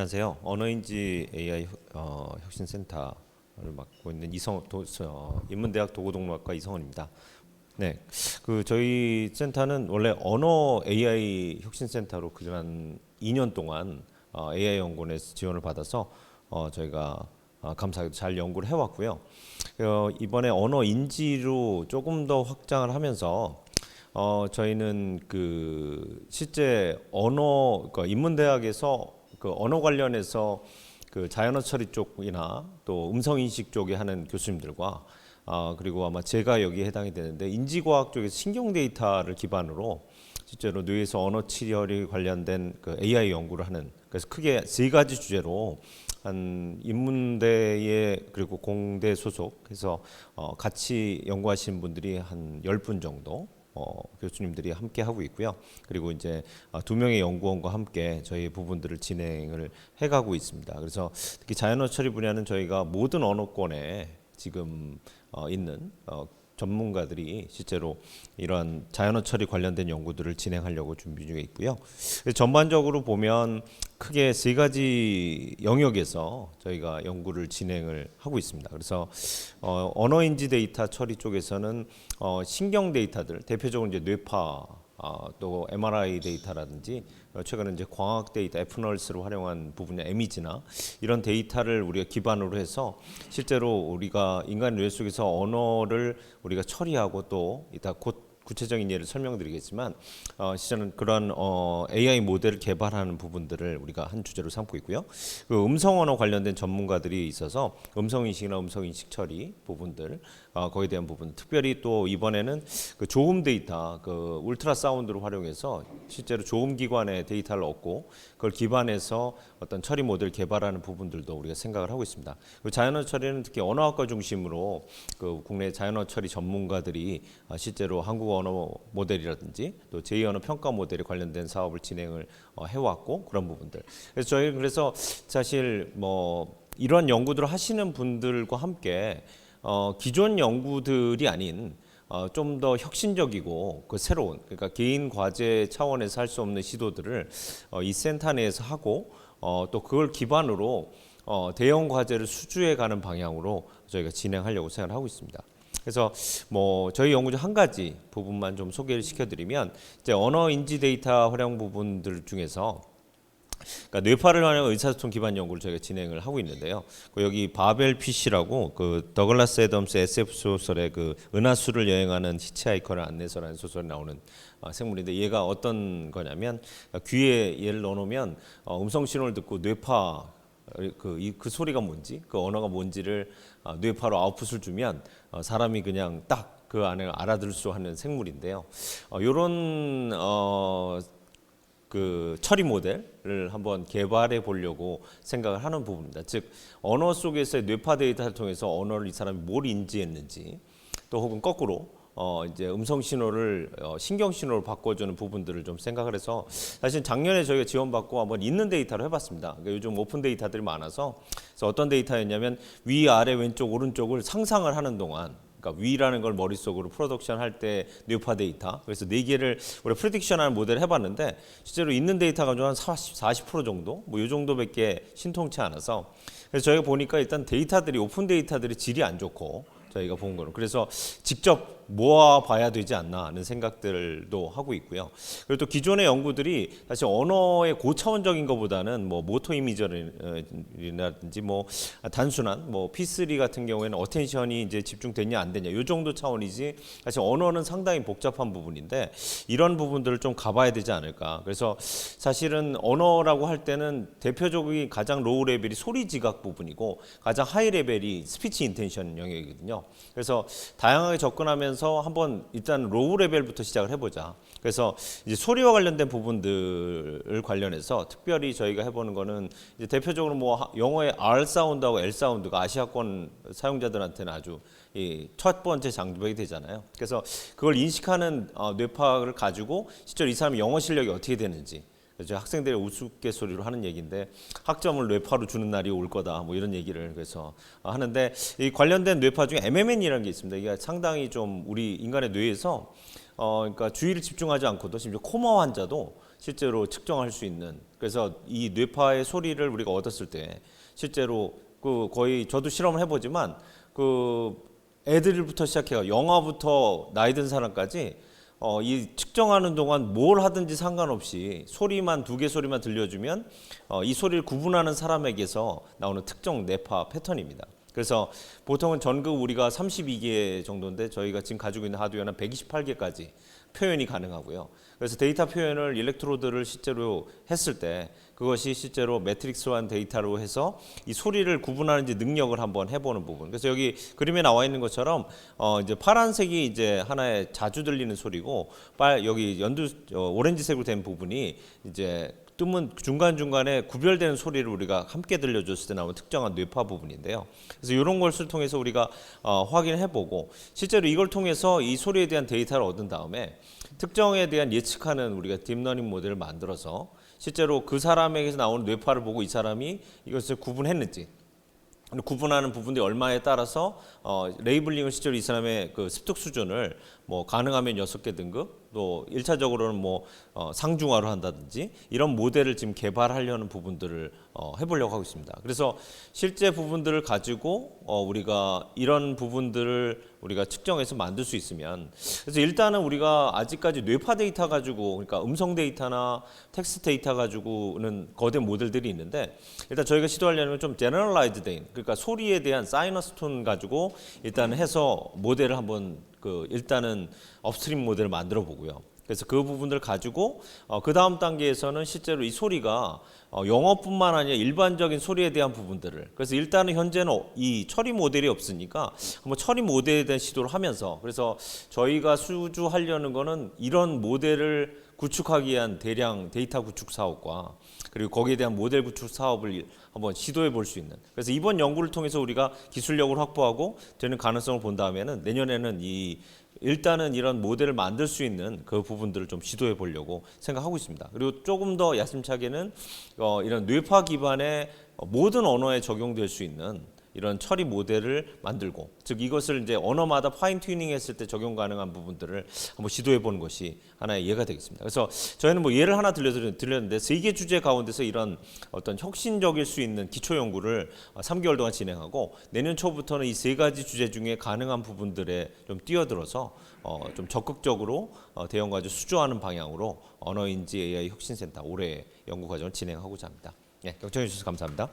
안녕하세요. 언어인지 AI 혁신센터를 맡고 있는 인문대학 도고동물학과 이성원입니다. 네, 저희 센터는 원래 언어 AI 혁신센터로 그간 2년 동안 AI 연구원에서 지원을 받아서 저희가 감사하게도 잘 연구를 해왔고요. 이번에 언어 인지로 조금 더 확장을 하면서 저희는 실제 그러니까 인문대학에서 언어 관련해서 자연어 처리 쪽이나 또 음성 인식 쪽에 하는 교수님들과 그리고 아마 제가 여기에 해당이 되는데 인지과학 쪽에서 신경 데이터를 기반으로 실제로 뇌에서 언어 치료에 관련된 AI 연구를 하는, 그래서 크게 세 가지 주제로 한 인문대에 그리고 공대 소속해서 같이 연구하시는 분들이 한 10분 정도 교수님들이 함께 하고 있고요. 그리고 이제 2명의 연구원과 함께 저희 부분들을 진행을 해가고 있습니다. 그래서 특히 자연어 처리 분야는 저희가 모든 언어권에 지금 있는 전문가들이 실제로 이러한 자연어 처리 관련된 연구들을 진행하려고 준비 중에 있고요. 전반적으로 보면 크게 세 가지 영역에서 저희가 연구를 진행을 하고 있습니다. 그래서 언어인지 데이터 처리 쪽에서는 신경 데이터들, 대표적으로 이제 뇌파, 또 MRI 데이터라든지 최근에 이제 광학 데이터, 에프널스를 활용한 부분의 에미지나 이런 데이터를 우리가 기반으로 해서 실제로 우리가 인간 뇌 속에서 언어를 우리가 처리하고 또 이따 곧 구체적인 예를 설명드리겠지만 실제는 그런 AI 모델을 개발하는 부분들을 우리가 한 주제로 삼고 있고요. 음성 언어 관련된 전문가들이 있어서 음성 인식이나 음성 인식 처리 부분들 거기에 대한 부분, 특별히 또 이번에는 조음 데이터, 울트라 사운드를 활용해서 실제로 조음 기관의 데이터를 얻고 그걸 기반해서 어떤 처리 모델 개발하는 부분들도 우리가 생각을 하고 있습니다. 자연어 처리는 특히 언어학과 중심으로 국내 자연어 처리 전문가들이 실제로 한국어 언어 모델이라든지 또 제2언어 평가 모델에 관련된 사업을 진행을 해왔고, 그런 부분들. 그래서 저희 사실 이런 연구들을 하시는 분들과 함께 기존 연구들이 아닌 좀 더 혁신적이고 새로운, 그러니까 개인 과제 차원에서 할 수 없는 시도들을 이 센터 내에서 하고 또 그걸 기반으로 대형 과제를 수주해 가는 방향으로 저희가 진행하려고 생각을 하고 있습니다. 그래서 저희 연구 중 한 가지 부분만 좀 소개를 시켜드리면, 이제 언어 인지 데이터 활용 부분들 중에서 그러니까 뇌파를 활용한 의사소통 기반 연구를 저희가 진행을 하고 있는데요. 여기 바벨 피쉬라고 더글라스 애덤스 SF 소설의 은하수를 여행하는 히치하이커의 안내서라는 소설에 나오는 생물인데, 얘가 어떤 거냐면 귀에 얘를 넣어놓으면 음성 신호를 듣고 뇌파 그 소리가 뭔지, 그 언어가 뭔지를 뇌파로 아웃풋을 주면 사람이 그냥 딱 그 안에 알아들을 수 있는 생물인데요. 이런 처리 모델을 한번 개발해 보려고 생각을 하는 부분입니다. 즉 언어 속에서의 뇌파 데이터를 통해서 언어를 이 사람이 뭘 인지했는지, 또 혹은 거꾸로 이제 음성 신호를 신경 신호로 바꿔주는 부분들을 좀 생각을 해서, 사실 작년에 저희가 지원받고 한번 있는 데이터로 해봤습니다. 그러니까 요즘 오픈 데이터들이 많아서, 그래서 어떤 데이터였냐면 위, 아래, 왼쪽, 오른쪽을 상상을 하는 동안, 그러니까 위라는 걸 머릿속으로 프로덕션 할 때 뇌파 데이터, 그래서 4개를 우리 프리딕션하는 모델을 해봤는데 실제로 있는 데이터가 한 40% 정도, 이 정도밖에 신통치 않아서, 그래서 저희가 보니까 일단 데이터들이, 오픈 데이터들이 질이 안 좋고, 저희가 본 거는 그래서 직접 모아봐야 되지 않나 하는 생각들도 하고 있고요. 그리고 또 기존의 연구들이 사실 언어의 고차원적인 것보다는 모터 이미저리라든지 단순한 P3 같은 경우에는 어텐션이 이제 집중됐냐 안 되냐 이 정도 차원이지, 사실 언어는 상당히 복잡한 부분인데 이런 부분들을 좀 가봐야 되지 않을까. 그래서 사실은 언어라고 할 때는 대표적인 가장 로우 레벨이 소리 지각 부분이고, 가장 하이 레벨이 스피치 인텐션 영역이거든요. 그래서 다양하게 접근하면서 한번 일단 로우 레벨부터 시작을 해보자. 그래서 이제 소리와 관련된 부분들을 관련해서 특별히 저희가 해보는 거는, 이제 대표적으로 영어의 R 사운드하고 L 사운드가 아시아권 사용자들한테는 아주 첫 번째 장벽이 되잖아요. 그래서 그걸 인식하는 뇌파를 가지고 실제로 이 사람의 영어 실력이 어떻게 되는지, 학생들이 우스갯소리로 하는 얘기인데 학점을 뇌파로 주는 날이 올 거다, 이런 얘기를 그래서 하는데, 이 관련된 뇌파 중에 MMN이라는 게 있습니다. 이게 상당히 좀 우리 인간의 뇌에서 그러니까 주의를 집중하지 않고도, 심지어 코마 환자도 실제로 측정할 수 있는, 그래서 이 뇌파의 소리를 우리가 얻었을 때 실제로 그 거의 저도 실험을 해보지만 그 애들부터 시작해서 영화부터 나이 든 사람까지 이 측정하는 동안 뭘 하든지 상관없이 소리만 두 개 소리만 들려주면 이 소리를 구분하는 사람에게서 나오는 특정 뇌파 패턴입니다. 그래서 보통은 전국 우리가 32개 정도인데 저희가 지금 가지고 있는 하드웨어는 128개까지 표현이 가능하고요. 그래서 데이터 표현을 일렉트로드를 실제로 했을 때 그것이 실제로 매트릭스화한 데이터로 해서 이 소리를 구분하는 능력을 한번 해보는 부분. 그래서 여기 그림에 나와 있는 것처럼 이제 파란색이 이제 하나의 자주 들리는 소리고, 여기 오렌지색으로 된 부분이 이제 뜨문 중간중간에 구별되는 소리를 우리가 함께 들려줬을 때 나오는 특정한 뇌파 부분인데요. 그래서 이런 것을 통해서 우리가 확인해보고, 실제로 이걸 통해서 이 소리에 대한 데이터를 얻은 다음에 특정에 대한 예측하는 우리가 딥러닝 모델을 만들어서 실제로 그 사람에게서 나오는 뇌파를 보고 이 사람이 이것을 구분했는지, 구분하는 부분들이 얼마에 따라서 레이블링을 실제로 이 사람의 그 습득 수준을 뭐 가능하면 6개 등급, 또 1차적으로는 뭐 상중하로 한다든지 이런 모델을 지금 개발하려는 부분들을 해보려고 하고 있습니다. 그래서 실제 부분들을 가지고 우리가 이런 부분들을 우리가 측정해서 만들 수 있으면, 그래서 일단은 우리가 아직까지 뇌파 데이터 가지고, 그러니까 음성 데이터나 텍스트 데이터 가지고는 거대 모델들이 있는데, 일단 저희가 시도하려면 좀 제너럴라이즈 된, 그러니까 소리에 대한 사이너스 톤 가지고 일단 해서 모델을 한번 일단은 업스트림 모델을 만들어 보고요. 그래서 그 부분들 가지고 그 다음 단계에서는 실제로 이 소리가 영어뿐만 아니라 일반적인 소리에 대한 부분들을, 그래서 일단은 현재는 이 처리 모델이 없으니까 한번 처리 모델에 대한 시도를 하면서, 그래서 저희가 수주하려는 거는 이런 모델을 구축하기 위한 대량 데이터 구축 사업과 그리고 거기에 대한 모델 구축 사업을 한번 시도해 볼 수 있는, 그래서 이번 연구를 통해서 우리가 기술력을 확보하고 되는 가능성을 본 다음에는 내년에는 일단은 이런 모델을 만들 수 있는 그 부분들을 좀 시도해 보려고 생각하고 있습니다. 그리고 조금 더 야심차게는 이런 뇌파 기반의 모든 언어에 적용될 수 있는 이런 처리 모델을 만들고, 즉 이것을 이제 언어마다 파인 튜닝 했을 때 적용 가능한 부분들을 한번 시도해 보는 것이 하나의 예가 되겠습니다. 그래서 저희는 뭐 예를 하나 들렸는데 3개 주제 가운데서 이런 어떤 혁신적일 수 있는 기초 연구를 3개월 동안 진행하고, 내년 초부터는 이 3가지 주제 중에 가능한 부분들에 좀 뛰어들어서 좀 적극적으로 대형 과제 수주하는 방향으로 언어인지 AI 혁신센터 올해 연구 과정을 진행하고자 합니다. 네, 경청해 주셔서 감사합니다.